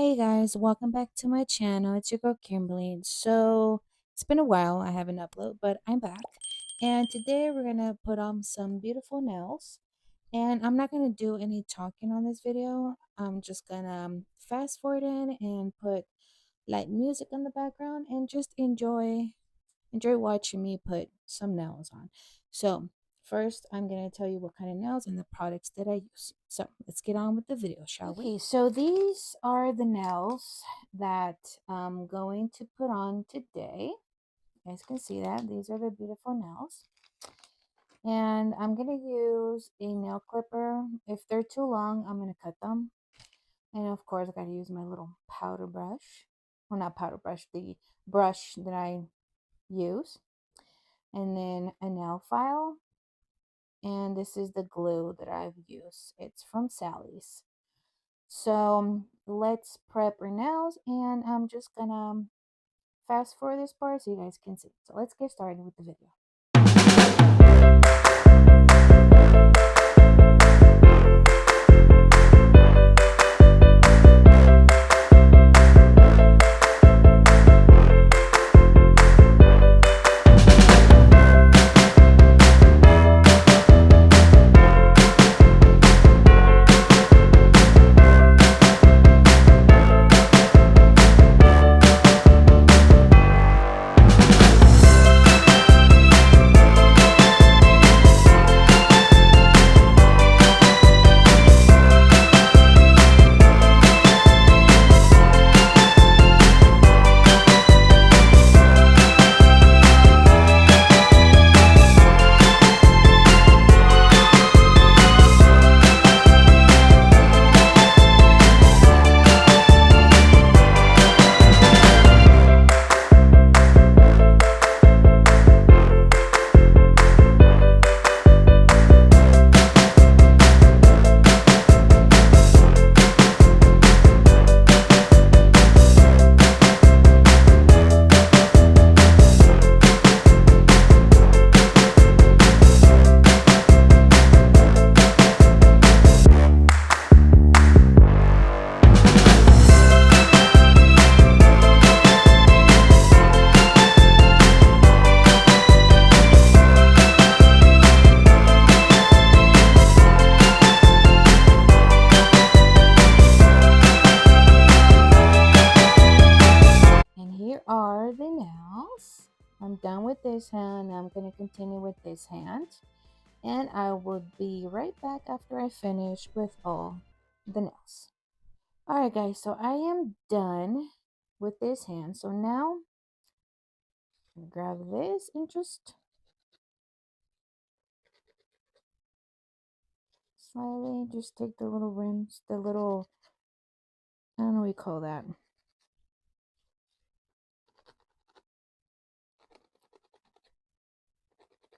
Hey guys, welcome back to my channel. It's your girl Kimberly. So it's been a while, I haven't uploaded, but I'm back. And today we're gonna put on some beautiful nails. And I'm not gonna do any talking on this video. I'm just gonna fast forward in and put light music on the background and just enjoy watching me put some nails on. So first, I'm going to tell you what kind of nails and the products that I use. So let's get on with the video, shall we? Okay, so these are the nails that I'm going to put on today. You guys can see that. These are the beautiful nails. And I'm going to use a nail clipper. If they're too long, I'm going to cut them. And of course, I got to use my little powder brush. Well, not powder brush, the brush that I use. And then a nail file, and this is the glue that I've used. It's from Sally's. So let's prep our nails, and I'm just gonna fast forward this part so you guys can see. So let's get started with the video. Here are the nails. I'm done with this hand. I'm going to continue with this hand. And I will be right back after I finish with all the nails. Alright guys, so I am done with this hand. So now, I'm going to grab this and just slightly just take the little rims, the little, I don't know what you call that.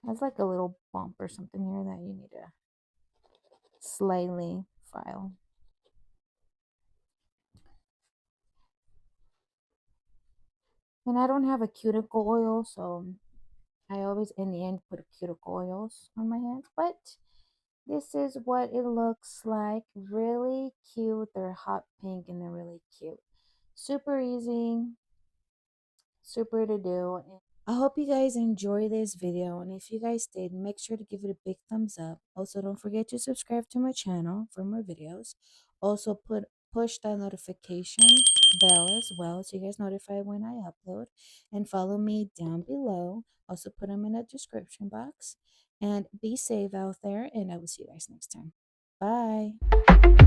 That's like a little bump or something here that you need to slightly file. And I don't have a cuticle oil, so I always in the end put cuticle oils on my hands. But this is what it looks like. Really cute. They're hot pink and they're really cute. Super easy. Super to do. I hope you guys enjoy this video, and if you guys did, make sure to give it a big thumbs up. Also, don't forget to subscribe to my channel for more videos. Also, push that notification bell as well so you guys notified when I upload, and follow me down below. Also, put them in the description box. And be safe out there, and I will see you guys next time. Bye.